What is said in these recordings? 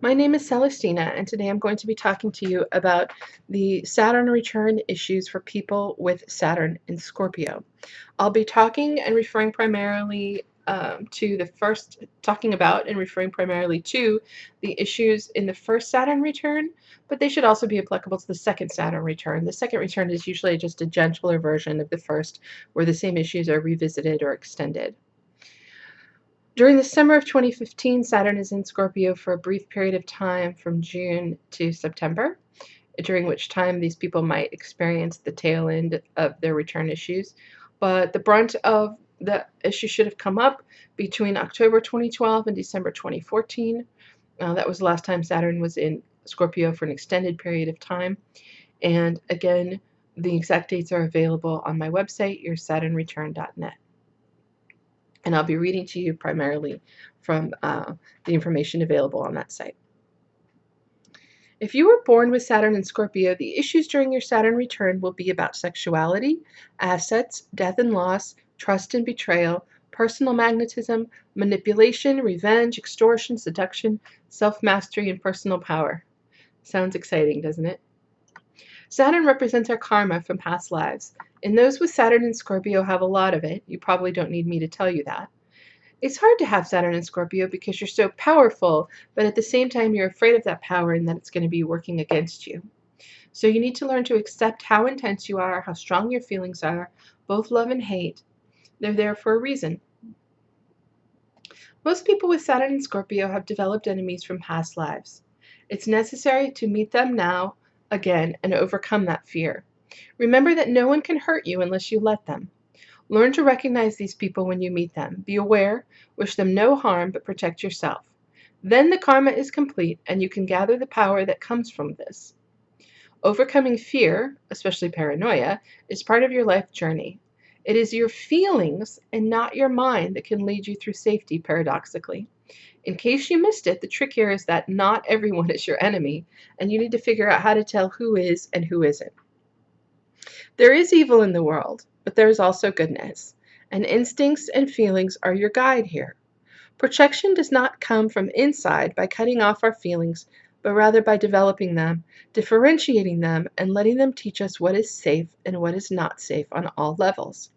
My name is Celestina, and today I'm going to be talking to you about the Saturn return issues for people with Saturn in Scorpio. I'll be talking and referring primarily to the first, talking about and referring primarily to the issues in the first Saturn return, but they should also be applicable to the second Saturn return. The second return is usually just a gentler version of the first, where the same issues are revisited or extended. During the summer of 2015, Saturn is in Scorpio for a brief period of time from June to September, during which time these people might experience the tail end of their return issues. But the brunt of the issue should have come up between October 2012 and December 2014. That was the last time Saturn was in Scorpio for an extended period of time. And again, the exact dates are available on my website, yoursaturnreturn.net. And I'll be reading to you primarily from the information available on that site. If you were born with Saturn in Scorpio, the issues during your Saturn return will be about sexuality, assets, death and loss, trust and betrayal, personal magnetism, manipulation, revenge, extortion, seduction, self-mastery, and personal power. Sounds exciting, doesn't it? Saturn represents our karma from past lives, and those with Saturn in Scorpio have a lot of it. You probably don't need me to tell you that. It's hard to have Saturn in Scorpio because you're so powerful, but at the same time you're afraid of that power and that it's going to be working against you. So you need to learn to accept how intense you are, how strong your feelings are, both love and hate. They're there for a reason. Most people with Saturn in Scorpio have developed enemies from past lives. It's necessary to meet them now, again, and overcome that fear. Remember that no one can hurt you unless you let them. Learn to recognize these people when you meet them. Be aware, wish them no harm, but protect yourself. Then the karma is complete, and you can gather the power that comes from this. Overcoming fear, especially paranoia, is part of your life journey. It is your feelings and not your mind that can lead you through safety, paradoxically. In case you missed it, the trick here is that not everyone is your enemy, and you need to figure out how to tell who is and who isn't. There is evil in the world, but there is also goodness, and instincts and feelings are your guide here. Protection does not come from inside by cutting off our feelings, but rather by developing them, differentiating them, and letting them teach us what is safe and what is not safe on all levels.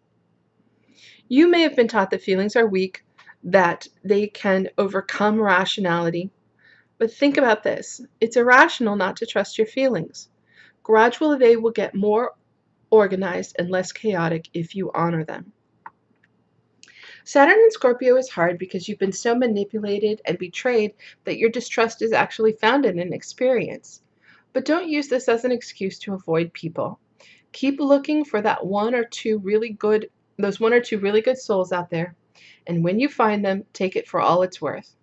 You may have been taught that feelings are weak, that they can overcome rationality, but think about this. It's irrational not to trust your feelings. Gradually, they will get more organized and less chaotic if you honor them. Saturn in Scorpio is hard because you've been so manipulated and betrayed that your distrust is actually founded in experience. But don't use this as an excuse to avoid people. Keep looking for that those one or two really good souls out there, and when you find them, take it for all it's worth.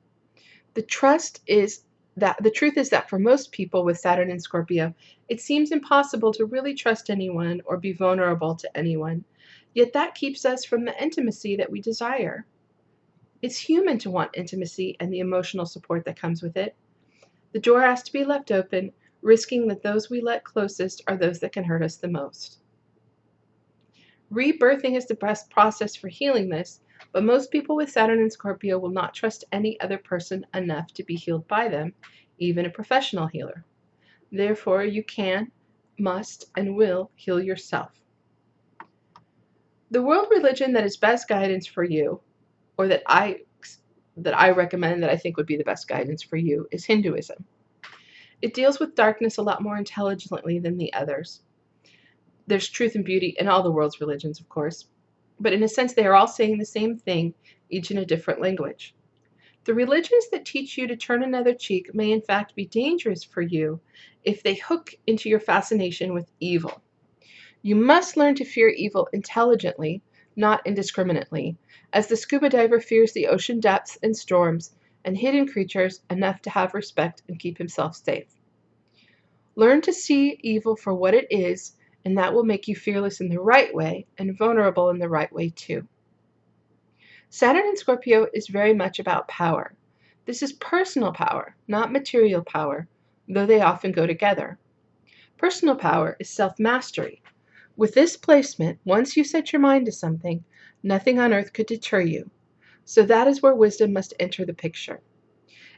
The truth is that for most people with Saturn in Scorpio, it seems impossible to really trust anyone or be vulnerable to anyone. Yet that keeps us from the intimacy that we desire. It's human to want intimacy and the emotional support that comes with it. The door has to be left open, risking that those we let closest are those that can hurt us the most. Rebirthing is the best process for healing this, but most people with Saturn in Scorpio will not trust any other person enough to be healed by them, even a professional healer. Therefore, you can, must, and will heal yourself. The world religion that is best guidance for you, or that I recommend, that I think would be the best guidance for you, is Hinduism. It deals with darkness a lot more intelligently than the others. There's truth and beauty in all the world's religions, of course, but in a sense they are all saying the same thing, each in a different language. The religions that teach you to turn another cheek may in fact be dangerous for you if they hook into your fascination with evil. You must learn to fear evil intelligently, not indiscriminately, as the scuba diver fears the ocean depths and storms and hidden creatures enough to have respect and keep himself safe. Learn to see evil for what it is, and that will make you fearless in the right way and vulnerable in the right way too. Saturn in Scorpio is very much about power. This is personal power, not material power, though they often go together. Personal power is self-mastery. With this placement, once you set your mind to something, nothing on earth could deter you. So that is where wisdom must enter the picture.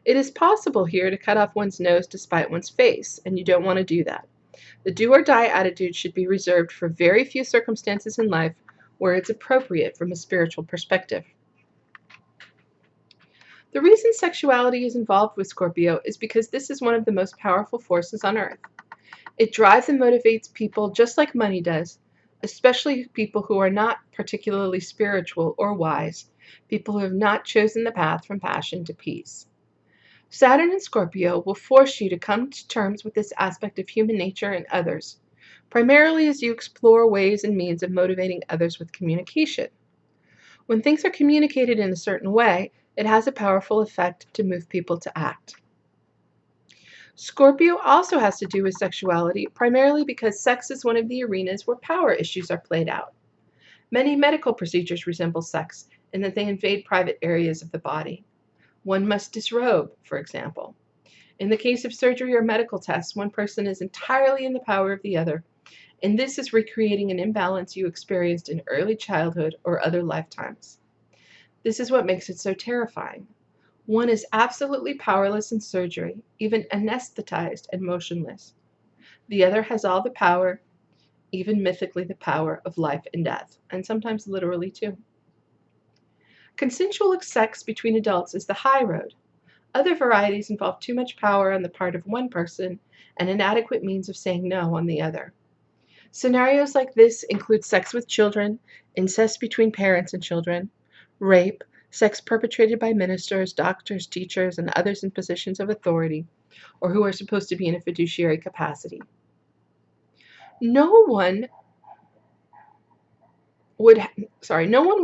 It is possible here to cut off one's nose to spite one's face, and you don't want to do that. The do or die attitude should be reserved for very few circumstances in life where it's appropriate from a spiritual perspective. The reason sexuality is involved with Scorpio is because this is one of the most powerful forces on Earth. It drives and motivates people just like money does, especially people who are not particularly spiritual or wise, people who have not chosen the path from passion to peace. Saturn in Scorpio will force you to come to terms with this aspect of human nature and others, primarily as you explore ways and means of motivating others with communication. When things are communicated in a certain way, it has a powerful effect to move people to act. Scorpio also has to do with sexuality, primarily because sex is one of the arenas where power issues are played out. Many medical procedures resemble sex in that they invade private areas of the body. One must disrobe, for example. In the case of surgery or medical tests, one person is entirely in the power of the other, and this is recreating an imbalance you experienced in early childhood or other lifetimes. This is what makes it so terrifying. One is absolutely powerless in surgery, even anesthetized and motionless. The other has all the power, even mythically the power of life and death, and sometimes literally too. Consensual sex between adults is the high road. Other varieties involve too much power on the part of one person and inadequate means of saying no on the other. Scenarios like this include sex with children, incest between parents and children, rape, sex perpetrated by ministers, doctors, teachers, and others in positions of authority, or who are supposed to be in a fiduciary capacity. No one would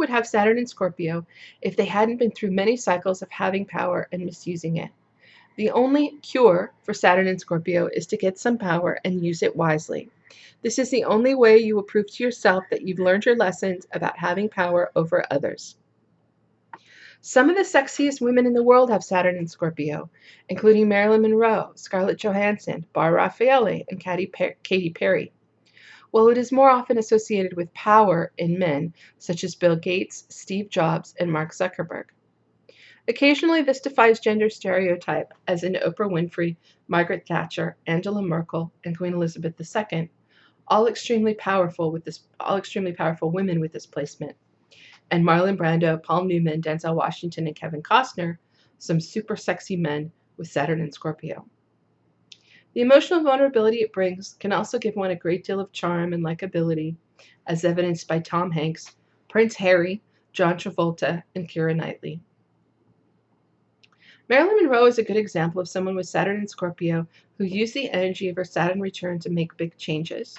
have Saturn in Scorpio if they hadn't been through many cycles of having power and misusing it. The only cure for Saturn in Scorpio is to get some power and use it wisely. This is the only way you will prove to yourself that you've learned your lessons about having power over others. Some of the sexiest women in the world have Saturn in Scorpio, including Marilyn Monroe, Scarlett Johansson, Barbara Raffaele, and Katy Perry. While it is more often associated with power in men, such as Bill Gates, Steve Jobs, and Mark Zuckerberg. Occasionally, this defies gender stereotype, as in Oprah Winfrey, Margaret Thatcher, Angela Merkel, and Queen Elizabeth II, all extremely powerful women with this placement, and Marlon Brando, Paul Newman, Denzel Washington, and Kevin Costner, some super sexy men with Saturn in Scorpio. The emotional vulnerability it brings can also give one a great deal of charm and likability, as evidenced by Tom Hanks, Prince Harry, John Travolta, and Keira Knightley. Marilyn Monroe is a good example of someone with Saturn in Scorpio who used the energy of her Saturn return to make big changes.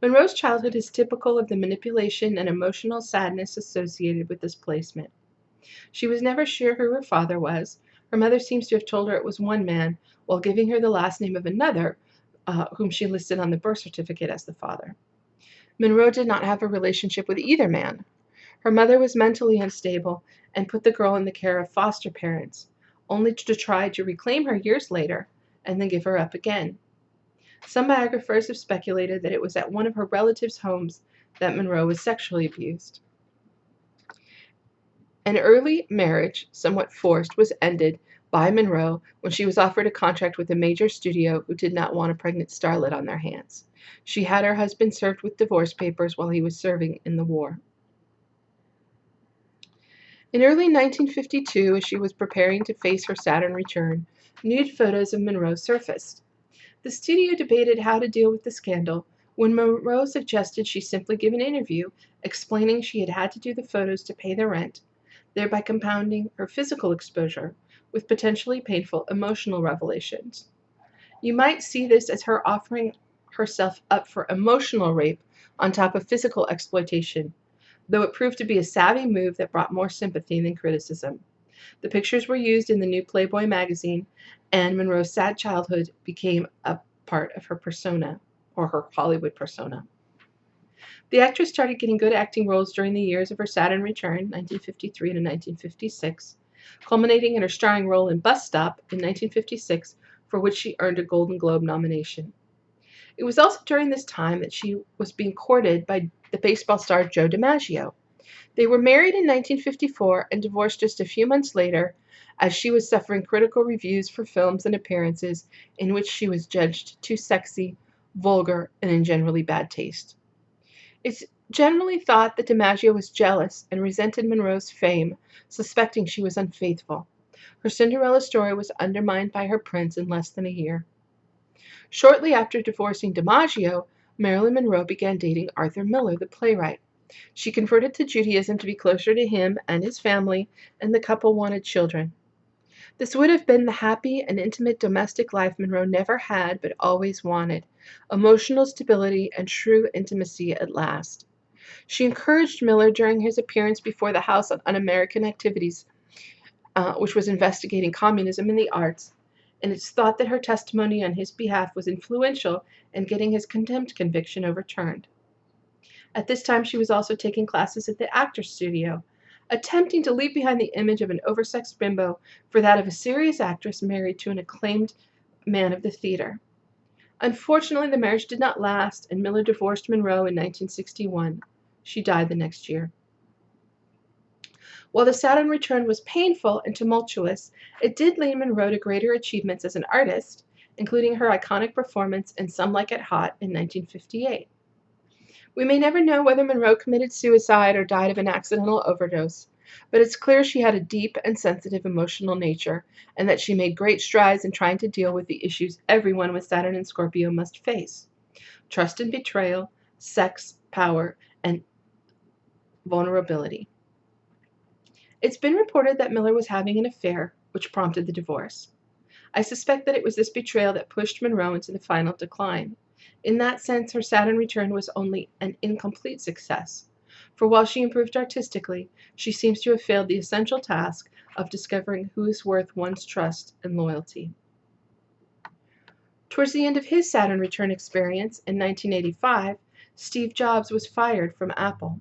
Monroe's childhood is typical of the manipulation and emotional sadness associated with this placement. She was never sure who her father was. Her mother seems to have told her it was one man, while giving her the last name of another, whom she listed on the birth certificate as the father. Monroe did not have a relationship with either man. Her mother was mentally unstable and put the girl in the care of foster parents, only to try to reclaim her years later and then give her up again. Some biographers have speculated that it was at one of her relatives' homes that Monroe was sexually abused. An early marriage, somewhat forced, was ended by Monroe when she was offered a contract with a major studio who did not want a pregnant starlet on their hands. She had her husband served with divorce papers while he was serving in the war. In early 1952, as she was preparing to face her Saturn return, nude photos of Monroe surfaced. The studio debated how to deal with the scandal when Monroe suggested she simply give an interview explaining she had had to do the photos to pay the rent, thereby compounding her physical exposure with potentially painful emotional revelations. You might see this as her offering herself up for emotional rape on top of physical exploitation, though it proved to be a savvy move that brought more sympathy than criticism. The pictures were used in the new Playboy magazine, and Monroe's sad childhood became a part of her persona, or her Hollywood persona. The actress started getting good acting roles during the years of her Saturn return, 1953 to 1956, culminating in her starring role in Bus Stop in 1956, for which she earned a Golden Globe nomination. It was also during this time that she was being courted by the baseball star Joe DiMaggio. They were married in 1954 and divorced just a few months later as she was suffering critical reviews for films and appearances in which she was judged too sexy, vulgar, and in generally bad taste. It's generally thought that DiMaggio was jealous and resented Monroe's fame, suspecting she was unfaithful. Her Cinderella story was undermined by her prince in less than a year. Shortly after divorcing DiMaggio, Marilyn Monroe began dating Arthur Miller, the playwright. She converted to Judaism to be closer to him and his family, and the couple wanted children. This would have been the happy and intimate domestic life Monroe never had but always wanted, emotional stability and true intimacy at last. She encouraged Miller during his appearance before the House on Un-American Activities, which was investigating communism in the arts, and it's thought that her testimony on his behalf was influential in getting his contempt conviction overturned. At this time, she was also taking classes at the Actors Studio, attempting to leave behind the image of an oversexed bimbo for that of a serious actress married to an acclaimed man of the theater. Unfortunately, the marriage did not last, and Miller divorced Monroe in 1961. She died the next year. While the Saturn return was painful and tumultuous, it did lead Monroe to greater achievements as an artist, including her iconic performance in Some Like It Hot in 1958. We may never know whether Monroe committed suicide or died of an accidental overdose, but it's clear she had a deep and sensitive emotional nature, and that she made great strides in trying to deal with the issues everyone with Saturn and Scorpio must face: trust and betrayal, sex, power, and vulnerability. It's been reported that Miller was having an affair, which prompted the divorce. I suspect that it was this betrayal that pushed Monroe into the final decline. In that sense, her Saturn return was only an incomplete success, for while she improved artistically, she seems to have failed the essential task of discovering who is worth one's trust and loyalty. Towards the end of his Saturn return experience in 1985, Steve Jobs was fired from Apple.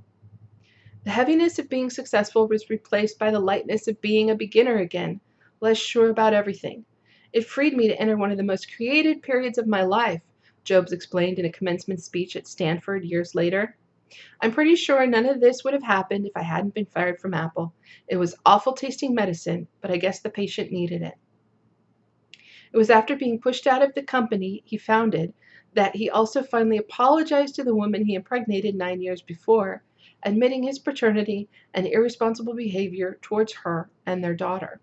The heaviness of being successful was replaced by the lightness of being a beginner again, less sure about everything. It freed me to enter one of the most creative periods of my life, Jobs explained in a commencement speech at Stanford years later. I'm pretty sure none of this would have happened if I hadn't been fired from Apple. It was awful tasting medicine, but I guess the patient needed it. It was after being pushed out of the company he founded that he also finally apologized to the woman he impregnated 9 years before, admitting his paternity and irresponsible behavior towards her and their daughter.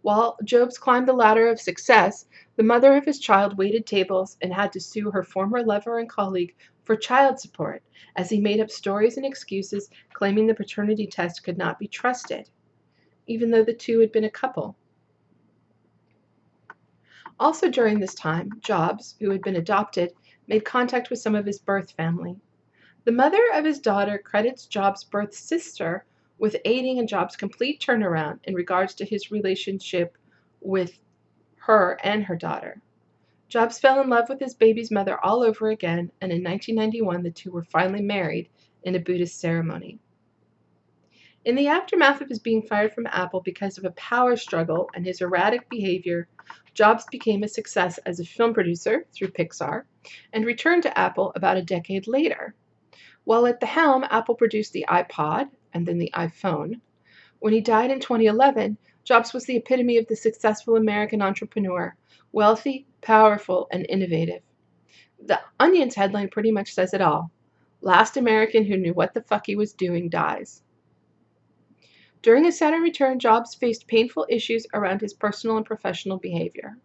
While Jobs climbed the ladder of success, the mother of his child waited tables and had to sue her former lover and colleague for child support, as he made up stories and excuses claiming the paternity test could not be trusted, even though the two had been a couple. Also during this time, Jobs, who had been adopted, made contact with some of his birth family. The mother of his daughter credits Jobs' birth sister with aiding in Jobs' complete turnaround in regards to his relationship with her and her daughter. Jobs fell in love with his baby's mother all over again, and in 1991 the two were finally married in a Buddhist ceremony. In the aftermath of his being fired from Apple because of a power struggle and his erratic behavior, Jobs became a success as a film producer through Pixar and returned to Apple about a decade later. While at the helm, Apple produced the iPod and then the iPhone. When he died in 2011, Jobs was the epitome of the successful American entrepreneur, wealthy, powerful, and innovative. The Onion's headline pretty much says it all: "Last American who knew what the fuck he was doing dies." During his Saturn return, Jobs faced painful issues around his personal and professional behavior.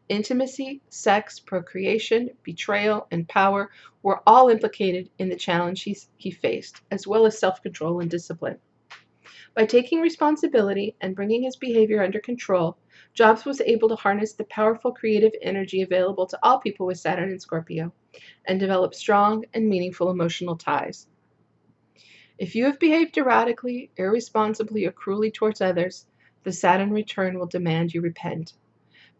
Intimacy, sex, procreation, betrayal, and power were all implicated in the challenge he faced, as well as self-control and discipline. By taking responsibility and bringing his behavior under control, Jobs was able to harness the powerful creative energy available to all people with Saturn and Scorpio and develop strong and meaningful emotional ties. If you have behaved erratically, irresponsibly, or cruelly towards others, the Saturn return will demand you repent.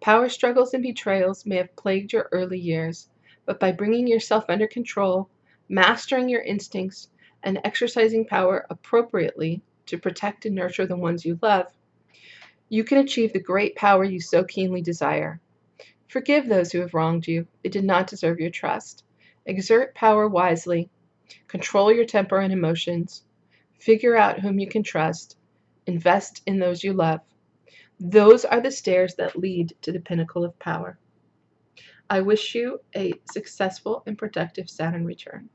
Power struggles and betrayals may have plagued your early years, but by bringing yourself under control, mastering your instincts, and exercising power appropriately to protect and nurture the ones you love, you can achieve the great power you so keenly desire. Forgive those who have wronged you. They did not deserve your trust. Exert power wisely. Control your temper and emotions. Figure out whom you can trust. Invest in those you love. Those are the stairs that lead to the pinnacle of power. I wish you a successful and productive Saturn return.